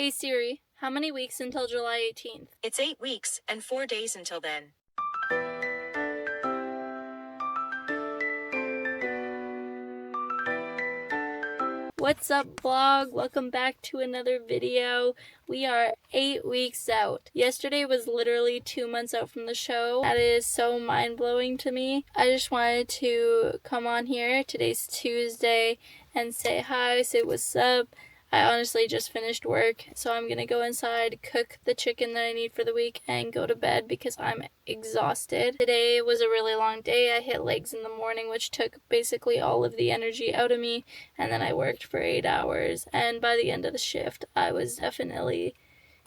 Hey Siri, how many weeks until July 18th? It's 8 weeks and 4 days until then. What's up, vlog? Welcome back to another video. We are 8 weeks out. Yesterday was literally 2 months out from the show. That is so mind-blowing to me. I just wanted to come on here. Today's Tuesday and say hi, say what's up. I honestly just finished work, so I'm gonna go inside, cook the chicken that I need for the week, and go to bed because I'm exhausted. Today was a really long day. I hit legs in the morning, which took basically all of the energy out of me, and then I worked for 8 hours, and by the end of the shift, I was definitely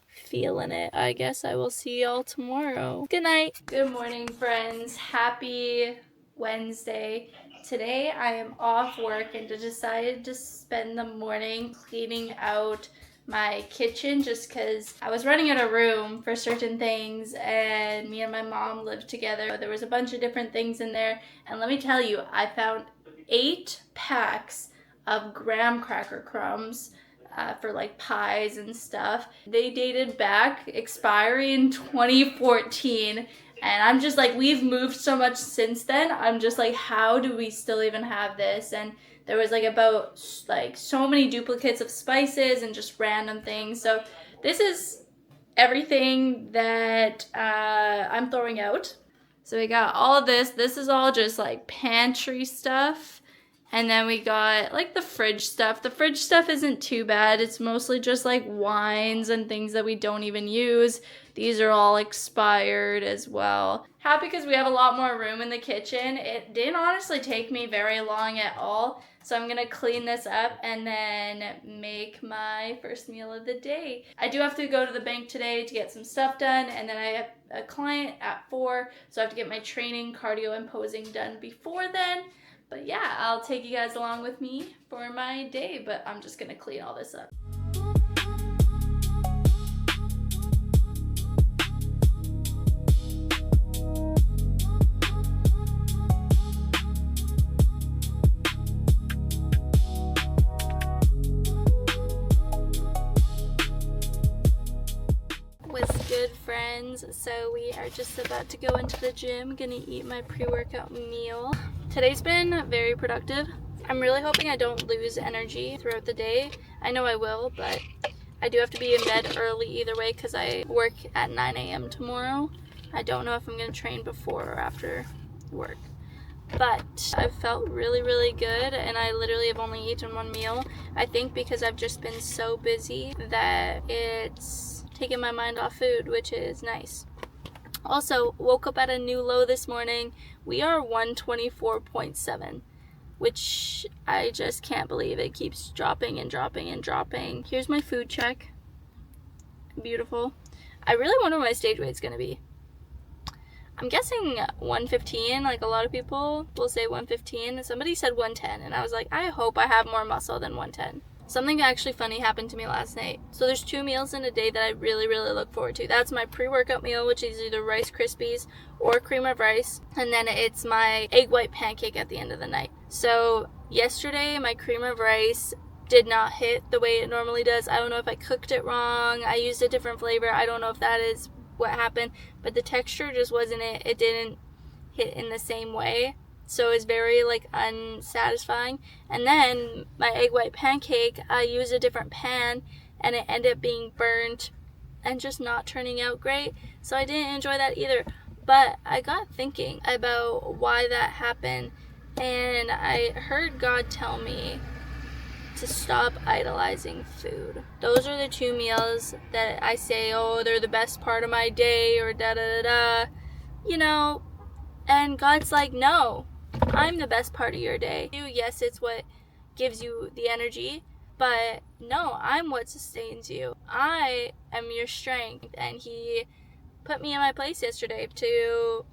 feeling it. I guess I will see y'all tomorrow. Good night. Good morning, friends. Happy Wednesday. Today I am off work and decided to spend the morning cleaning out my kitchen just because I was running out of room for certain things, and me and my mom lived together. There was a bunch of different things in there, and let me tell you, I found 8 packs of graham cracker crumbs for like pies and stuff. They dated back, expiry in 2014. And I'm just like, we've moved so much since then. I'm just like, how do we still even have this? And there was like about like so many duplicates of spices and just random things. So this is everything that I'm throwing out. So we got all of this. This is all just like pantry stuff. And then we got like the fridge stuff. The fridge stuff isn't too bad. It's mostly just like wines and things that we don't even use. These are all expired as well. Happy because we have a lot more room in the kitchen. It didn't honestly take me very long at all. So I'm gonna clean this up and then make my first meal of the day. I do have to go to the bank today to get some stuff done, and then I have a client at 4, so I have to get my training, cardio, and posing done before then. But yeah, I'll take you guys along with me for my day, but I'm just gonna clean all this up. What's good, friends? So we are just about to go into the gym, gonna eat my pre-workout meal. Today's been very productive. I'm really hoping I don't lose energy throughout the day. I know I will, but I do have to be in bed early either way because I work at 9 a.m. tomorrow. I don't know if I'm gonna train before or after work. But I've felt really, really good, and I literally have only eaten one meal. I think because I've just been so busy that it's taking my mind off food, which is nice. Also, woke up at a new low this morning. We are 124.7, which I just can't believe. It keeps dropping and dropping and dropping. Here's my food check. Beautiful. I really wonder what my stage weight's gonna be. I'm guessing 115, like a lot of people will say 115. Somebody said 110, and I was like, I hope I have more muscle than 110. Something actually funny happened to me last night. So there's 2 meals in a day that I really, really look forward to. That's my pre-workout meal, which is either Rice Krispies or cream of rice. And then it's my egg white pancake at the end of the night. So yesterday, my cream of rice did not hit the way it normally does. I don't know if I cooked it wrong. I used a different flavor. I don't know if that is what happened. But the texture just wasn't it. It didn't hit in the same way. So it's very like unsatisfying. And then my egg white pancake, I used a different pan and it ended up being burnt and just not turning out great. So I didn't enjoy that either. But I got thinking about why that happened, and I heard God tell me to stop idolizing food. Those are the 2 meals that I say, oh, they're the best part of my day, or da da da da, you know. And God's like, no, I'm the best part of your day. Yes, it's what gives you the energy, but no, I'm what sustains you. I am your strength. And he put me in my place yesterday to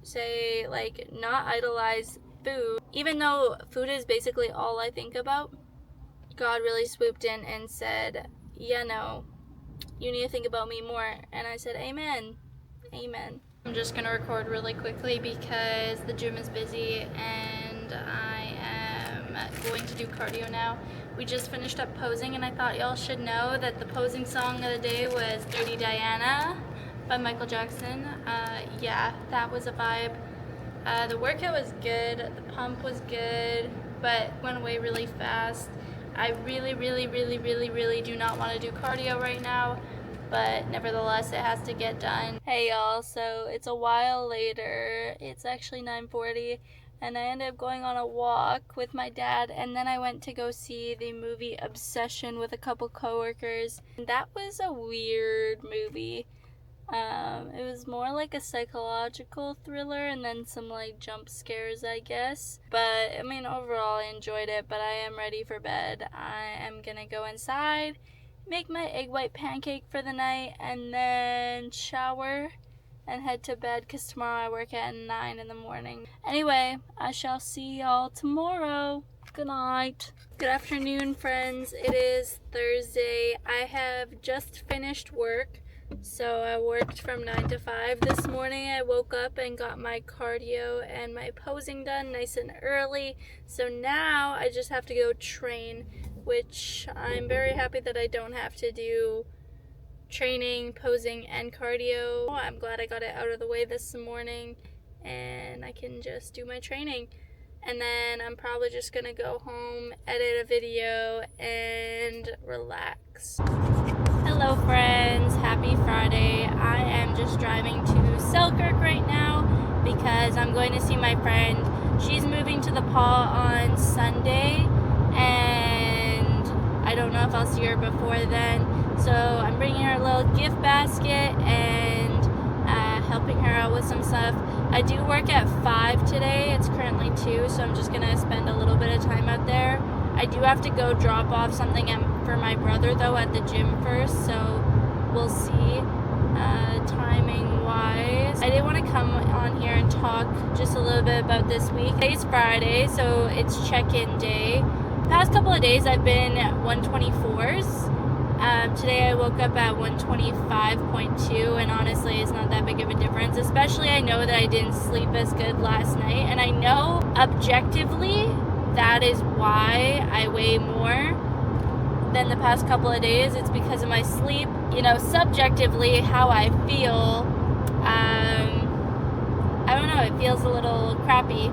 say, like, not idolize food. Even though food is basically all I think about, God really swooped in and said, yeah, no, you need to think about me more. And I said, amen, amen. I'm just gonna record really quickly because the gym is busy and I am going to do cardio now. We just finished up posing, and I thought y'all should know that the posing song of the day was Dirty Diana by Michael Jackson. Yeah, that was a vibe. The workout was good, the pump was good, but went away really fast. I really do not want to do cardio right now, but nevertheless it has to get done. Hey y'all, so it's a while later. It's actually 9:40, and I ended up going on a walk with my dad, and then I went to go see the movie Obsession with a couple coworkers. That was a weird movie. It was more like a psychological thriller and then some like jump scares, I guess. But I mean, overall I enjoyed it, but I am ready for bed. I am gonna go inside, make my egg white pancake for the night, and then shower and head to bed because tomorrow I work at 9 in the morning. Anyway, I shall see y'all tomorrow. Good night. Good afternoon, friends. It is Thursday. I have just finished work. So I worked from 9 to 5 this morning. I woke up and got my cardio and my posing done nice and early. So now I just have to go train, which I'm very happy that I don't have to do training, posing, and cardio. I'm glad I got it out of the way this morning and I can just do my training. And then I'm probably just gonna go home, edit a video, and relax. Hello friends, happy Friday. I am just driving to Selkirk right now because I'm going to see my friend. She's moving to the Paw on Sunday and I don't know if I'll see her before then. So I'm bringing her a little gift basket and helping her out with some stuff. I do work at 5 today. It's currently 2, so I'm just going to spend a little bit of time out there. I do have to go drop off something for my brother though at the gym first, so we'll see timing wise. I did want to come on here and talk just a little bit about this week. Today's Friday, so it's check-in day. The past couple of days I've been at 124s. Today I woke up at 125.2, and honestly it's not that big of a difference, especially I know that I didn't sleep as good last night, and I know objectively that is why I weigh more than the past couple of days. It's because of my sleep. You know, subjectively, how I feel, I don't know, it feels a little crappy.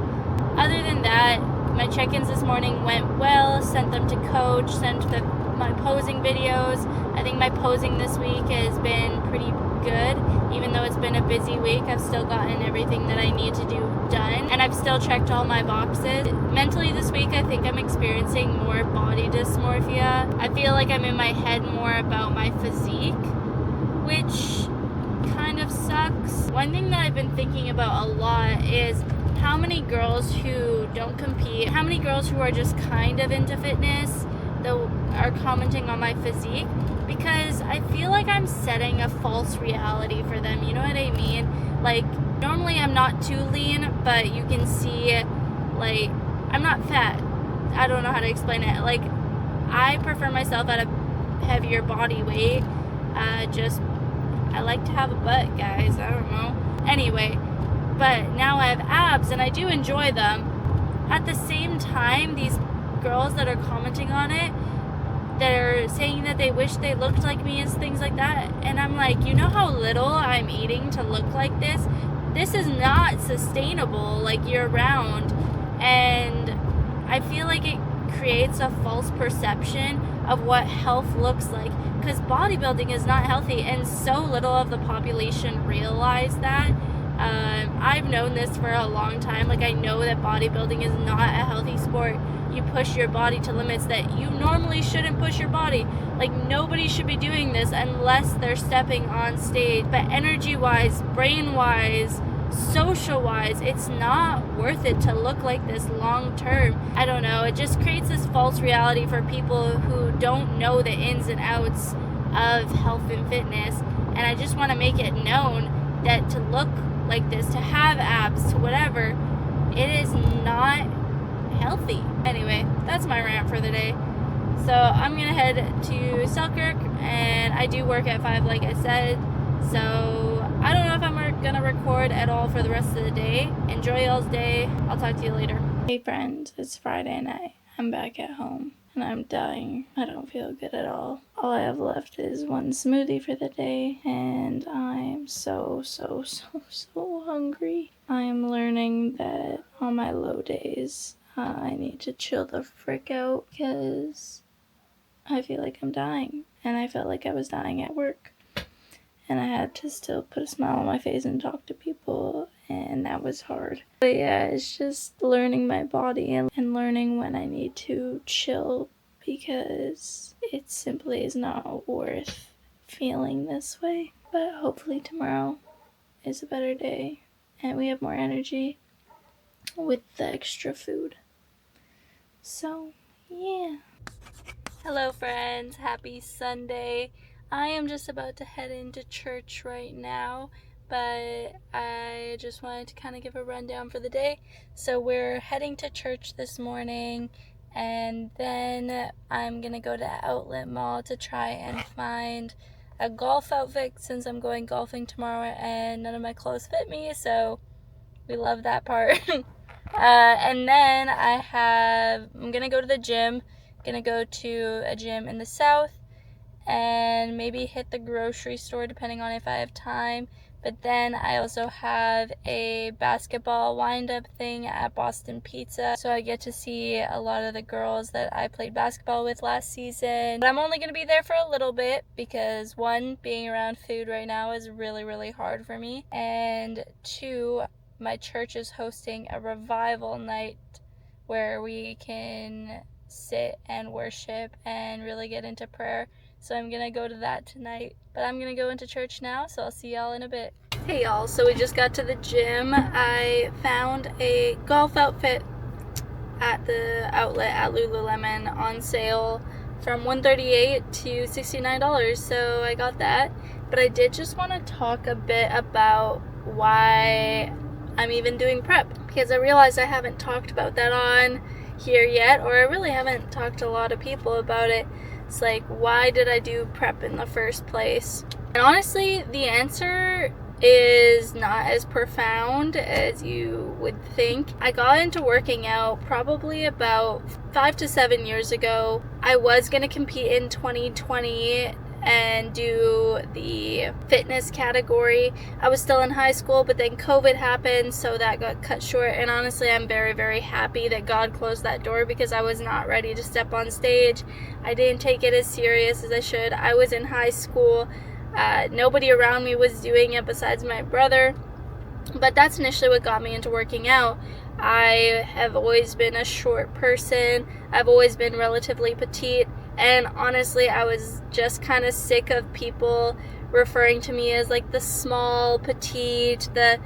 Other than that, my check-ins this morning went well, sent them to coach, sent my posing videos. I think my posing this week has been pretty good. Even though it's been a busy week, I've still gotten everything that I need to do done, and I've still checked all my boxes. Mentally this week, I think I'm experiencing more body dysmorphia. I feel like I'm in my head more about my physique, which kind of sucks. One thing that I've been thinking about a lot is how many girls who don't compete, how many girls who are just kind of into fitness that are commenting on my physique, because I feel like I'm setting a false reality for them, you know what I mean? Like, normally I'm not too lean, but you can see, like, I'm not fat. I don't know how to explain it. Like, I prefer myself at a heavier body weight. I like to have a butt, guys. I don't know. Anyway, but now I have abs and I do enjoy them. At the same time, these girls that are commenting on it, they're saying that they wish they looked like me and things like that, and I'm like, you know how little I'm eating to look like this? This is not sustainable, like, year round. And I feel like it creates a false perception of what health looks like, because bodybuilding is not healthy, and so little of the population realize that. I've known this for a long time. Like, I know that bodybuilding is not a healthy sport. You push your body to limits that you normally shouldn't push your body. Like, nobody should be doing this unless they're stepping on stage. But energy-wise, brain-wise, social-wise, it's not worth it to look like this long-term. I don't know. It just creates this false reality for people who don't know the ins and outs of health and fitness. And I just want to make it known that to look like this, to have abs, to whatever, it is not healthy. Anyway, that's my rant for the day. So I'm gonna head to Selkirk, and I do work at 5 like I said, so I don't know if I'm gonna record at all for the rest of the day. Enjoy y'all's day. I'll talk to you later. Hey friends, it's Friday night. I'm back at home and I'm dying. I don't feel good at all. All I have left is one smoothie for the day, and I'm so hungry. I'm learning that on my low days, I need to chill the frick out because I feel like I'm dying, and I felt like I was dying at work. And I had to still put a smile on my face and talk to people, and that was hard. But yeah, it's just learning my body and learning when I need to chill, because it simply is not worth feeling this way. But hopefully tomorrow is a better day and we have more energy with the extra food. So yeah. Hello friends, happy Sunday. I am just about to head into church right now, but I just wanted to kind of give a rundown for the day. So we're heading to church this morning, and then I'm gonna go to Outlet Mall to try and find a golf outfit since I'm going golfing tomorrow and none of my clothes fit me, so we love that part. And then I'm gonna go to the gym. Gonna go to a gym in the south and maybe hit the grocery store depending on if I have time. But then I also have a basketball wind-up thing at Boston Pizza, so I get to see a lot of the girls that I played basketball with last season. But I'm only going to be there for a little bit because, one, being around food right now is really hard for me, and two, my church is hosting a revival night where we can sit and worship and really get into prayer. So I'm gonna go to that tonight. But I'm gonna go into church now, so I'll see y'all in a bit. Hey y'all, so we just got to the gym. I found a golf outfit at the outlet at Lululemon on sale from $138 to $69, so I got that. But I did just want to talk a bit about why I'm even doing prep, because I realized I haven't talked about that on here yet, or I really haven't talked to a lot of people about it. It's like, why did I do prep in the first place? And honestly, the answer is not as profound as you would think. I got into working out probably about 5 to 7 years ago. I was going to compete in 2020 and do the fitness category. I was still in high school, but then COVID happened, so that got cut short. And honestly, I'm very happy that God closed that door, because I was not ready to step on stage. I didn't take it as serious as I should. I was in high school. Nobody around me was doing it besides my brother. But that's initially what got me into working out. I have always been a short person. I've always been relatively petite. And honestly, I was just kind of sick of people referring to me as like the small, petite, the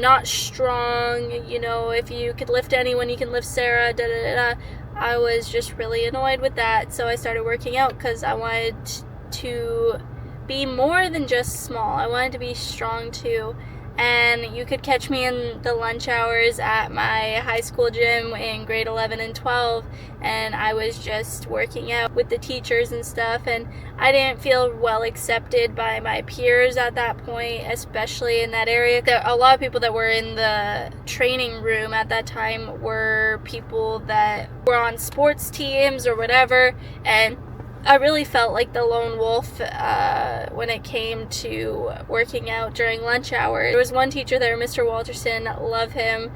not strong, if you could lift anyone, you can lift Sarah, I was just really annoyed with that. So I started working out because I wanted to be more than just small. I wanted to be strong too. And you could catch me in the lunch hours at my high school gym in grade 11 and 12, and I was just working out with the teachers and stuff, and I didn't feel well accepted by my peers at that point, especially in that area. A lot of people that were in the training room at that time were people that were on sports teams or whatever, and I really felt like the lone wolf when it came to working out during lunch hour. There was one teacher there, Mr. Walterson, love him.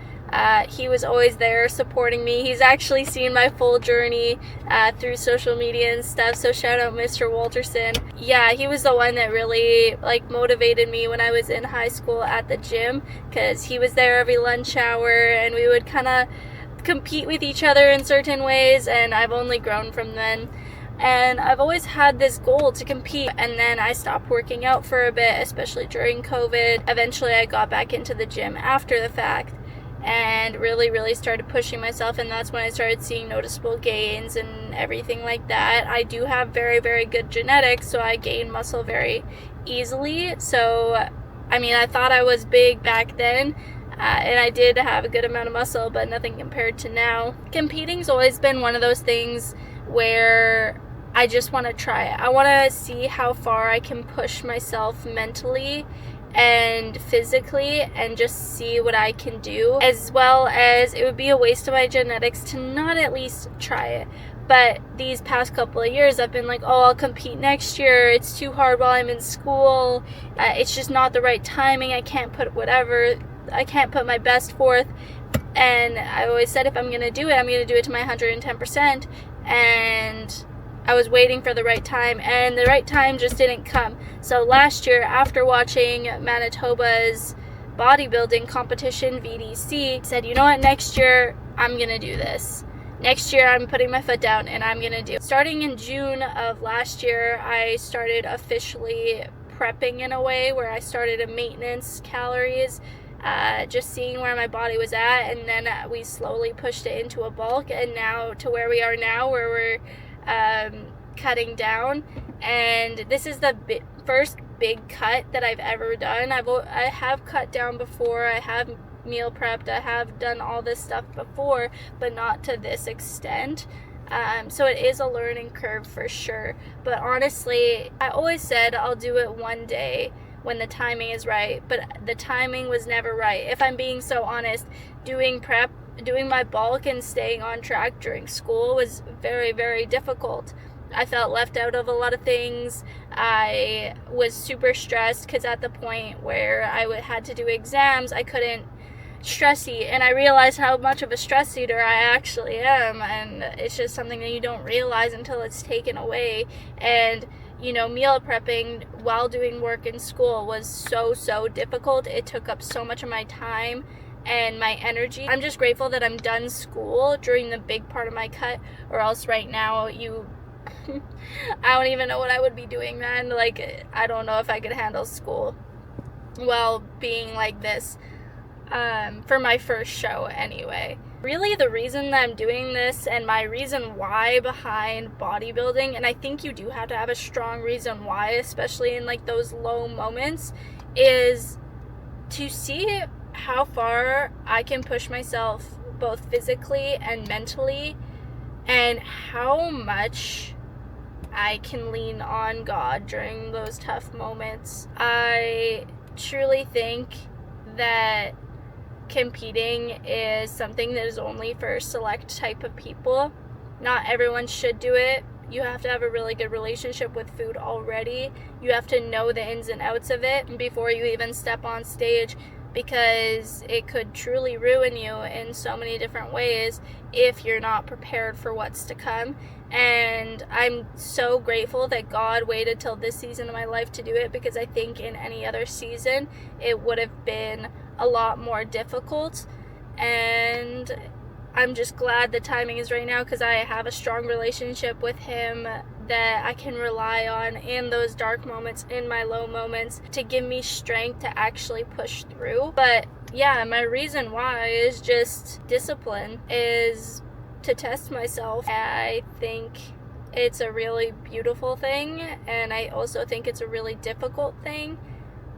He was always there supporting me. He's actually seen my full journey through social media and stuff, so shout out Mr. Walterson. Yeah, he was the one that really motivated me when I was in high school at the gym, because he was there every lunch hour and we would kind of compete with each other in certain ways, and I've only grown from then. And I've always had this goal to compete, and then I stopped working out for a bit, especially during COVID. Eventually I got back into the gym after the fact and really started pushing myself, and that's when I started seeing noticeable gains and everything like that. I do have very good genetics, so I gain muscle very easily. So I thought I was big back then, and I did have a good amount of muscle, but nothing compared to now. Competing's always been one of those things where I just want to try it. I want to see how far I can push myself mentally and physically and just see what I can do, as well as it would be a waste of my genetics to not at least try it. But these past couple of years I've been like, oh, I'll compete next year, it's too hard while I'm in school, it's just not the right timing, I can't put my best forth. And I always said, if I'm going to do it, I'm going to do it to my 110%. And I was waiting for the right time, and the right time just didn't come. So last year, after watching Manitoba's bodybuilding competition, VDC, I said, you know what, next year, I'm going to do this. Next year, I'm putting my foot down, and I'm going to do it. Starting in June of last year, I started officially prepping in a way where I started a maintenance calories, just seeing where my body was at, and then we slowly pushed it into a bulk, and now to where we are now, where we're cutting down. And this is the first big cut that I've ever done. I have cut down before, I have meal prepped, I have done all this stuff before, but not to this extent. So it is a learning curve for sure. But honestly, I always said I'll do it one day when the timing is right, but the timing was never right. If I'm being so honest, doing prep, doing my bulk and staying on track during school was very, very difficult. I felt left out of a lot of things. I was super stressed because at the point where I had to do exams, I couldn't stress eat, and I realized how much of a stress eater I actually am, and it's just something that you don't realize until it's taken away. And meal prepping while doing work in school was so difficult. It took up so much of my time and my energy. I'm just grateful that I'm done school during the big part of my cut, or else right now I don't even know what I would be doing then. Like, I don't know if I could handle school while being like this, for my first show anyway. Really, the reason that I'm doing this and my reason why behind bodybuilding, and I think you do have to have a strong reason why, especially in like those low moments, is to see how far I can push myself both physically and mentally, and how much I can lean on God during those tough moments. I truly think that competing is something that is only for a select type of people. Not everyone should do it. You have to have a really good relationship with food already. You have to know the ins and outs of it before you even step on stage, because it could truly ruin you in so many different ways if you're not prepared for what's to come. And I'm so grateful that God waited till this season of my life to do it, because I think in any other season it would have been a lot more difficult. And I'm just glad the timing is right now, because I have a strong relationship with Him that I can rely on in those dark moments, in my low moments, to give me strength to actually push through. But yeah, my reason why is just discipline, is to test myself. I think it's a really beautiful thing, and I also think it's a really difficult thing.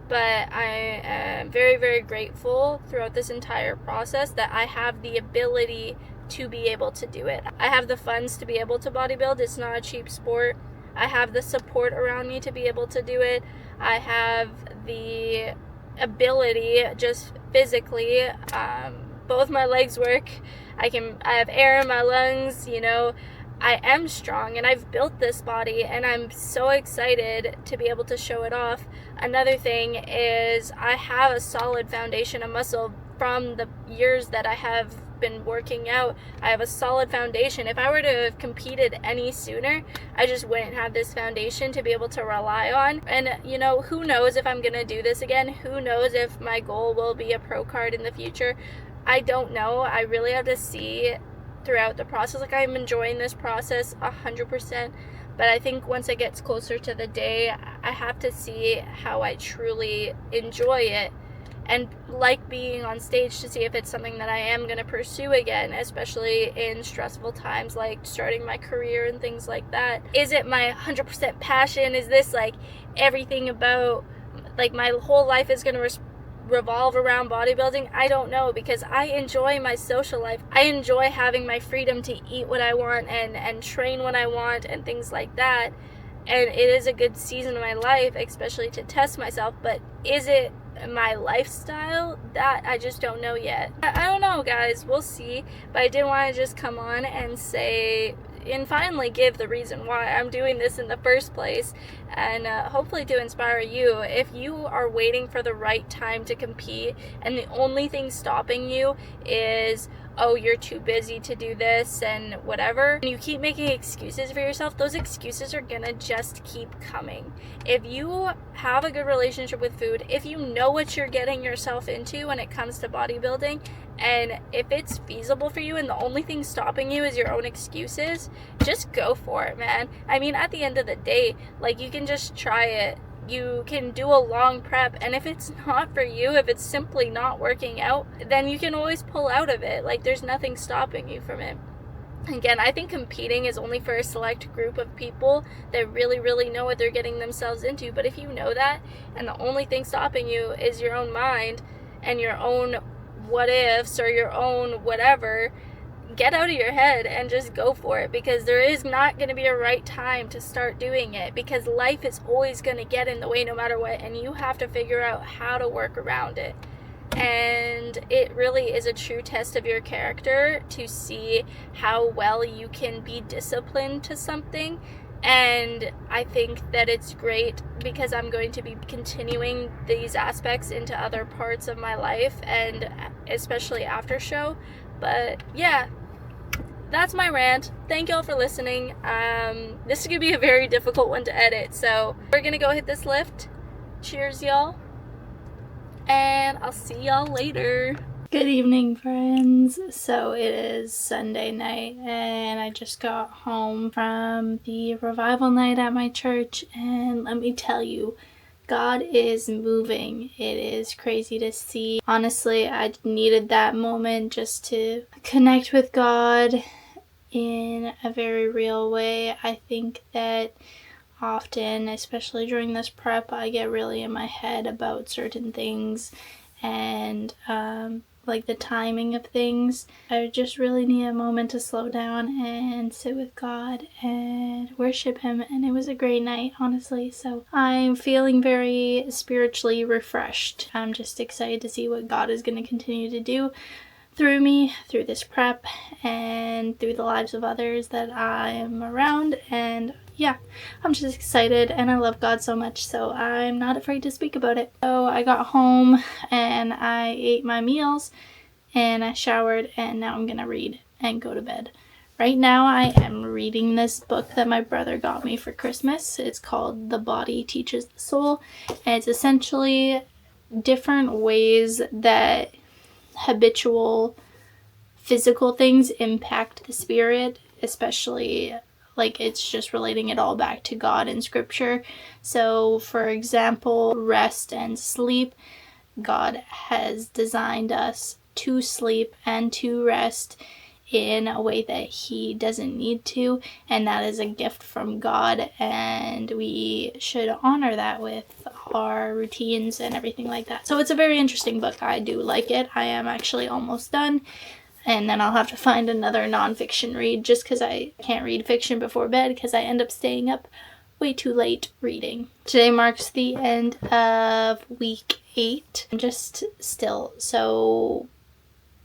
But I am very, very grateful throughout this entire process that I have the ability to be able to do it. I have the funds to be able to bodybuild. It's not a cheap sport. I have the support around me to be able to do it. I have the ability, just physically, both my legs work. I have air in my lungs, I am strong, and I've built this body, and I'm so excited to be able to show it off. Another thing is I have a solid foundation of muscle from the years that I have been working out. I have a solid foundation. If I were to have competed any sooner, I just wouldn't have this foundation to be able to rely on. And who knows if I'm gonna do this again? Who knows if my goal will be a pro card in the future? I don't know. I really have to see throughout the process. Like, I'm enjoying this process 100%, but I think once it gets closer to the day, I have to see how I truly enjoy it and like being on stage, to see if it's something that I am going to pursue again, especially in stressful times like starting my career and things like that. Is it my 100% passion? Is this like everything about, like, my whole life is going to revolve around bodybuilding? I don't know, because I enjoy my social life. I enjoy having my freedom to eat what I want and train when I want and things like that. And it is a good season of my life, especially to test myself. But is it my lifestyle, that I just don't know yet. I don't know, guys, we'll see. But I did want to just come on and say and finally give the reason why I'm doing this in the first place, and hopefully to inspire you. If you are waiting for the right time to compete and the only thing stopping you is, oh, you're too busy to do this and whatever, and you keep making excuses for yourself, those excuses are gonna just keep coming. If you have a good relationship with food, if you know what you're getting yourself into when it comes to bodybuilding, and if it's feasible for you and the only thing stopping you is your own excuses, just go for it, man. I mean, at the end of the day, like, you can just try it. You can do a long prep, and if it's not for you, if it's simply not working out, then you can always pull out of it. Like, there's nothing stopping you from it. Again, I think competing is only for a select group of people that really, really know what they're getting themselves into. But if you know that, and the only thing stopping you is your own mind and your own what ifs or your own whatever, get out of your head and just go for it, because there is not going to be a right time to start doing it, because life is always going to get in the way no matter what, and you have to figure out how to work around it. And it really is a true test of your character to see how well you can be disciplined to something. And I think that it's great because I'm going to be continuing these aspects into other parts of my life, and especially after show. But yeah, that's my rant. Thank y'all for listening. This is gonna be a very difficult one to edit, so we're gonna go hit this lift. Cheers, y'all, and I'll see y'all later. Good evening, friends. So it is Sunday night, and I just got home from the revival night at my church, and let me tell you, God is moving. It is crazy to see. Honestly, I needed that moment just to connect with God in a very real way. I think that often, especially during this prep, I get really in my head about certain things and like the timing of things. I just really need a moment to slow down and sit with God and worship Him, and it was a great night, honestly. So I'm feeling very spiritually refreshed. I'm just excited to see what God is going to continue to do through me, through this prep, and through the lives of others that I am around. And yeah, I'm just excited, and I love God so much, so I'm not afraid to speak about it. So I got home and I ate my meals and I showered, and now I'm gonna read and go to bed. Right now I am reading this book that my brother got me for Christmas. It's called The Body Teaches the Soul, and it's essentially different ways that habitual physical things impact the spirit, especially like it's just relating it all back to God and scripture. So for example, rest and sleep. God has designed us to sleep and to rest in a way that He doesn't need to, and that is a gift from God, and we should honor that with our routines and everything like that. So it's a very interesting book. I do like it. I am actually almost done, and then I'll have to find another nonfiction read, just because I can't read fiction before bed because I end up staying up way too late reading. Today marks the end of week 8. I'm just still so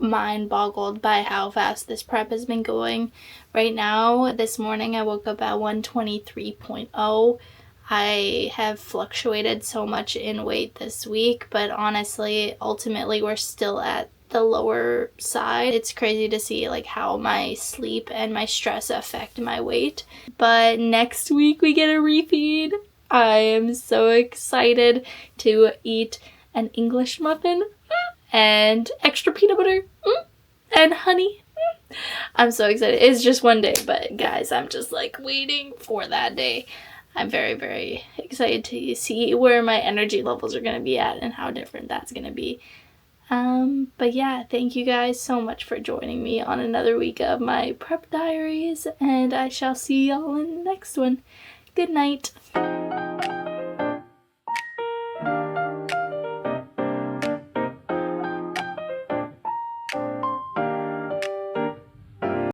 mind boggled by how fast this prep has been going. Right now, this morning I woke up at 123.0. I have fluctuated so much in weight this week, but honestly, ultimately we're still at the lower side. It's crazy to see like how my sleep and my stress affect my weight. But next week we get a refeed. I am so excited to eat an English muffin and extra peanut butter and honey. I'm so excited. It's just one day, but guys, I'm just like waiting for that day. I'm very, very excited to see where my energy levels are going to be at and how different that's going to be. But yeah, thank you guys so much for joining me on another week of my prep diaries, and I shall see y'all in the next one. Good night.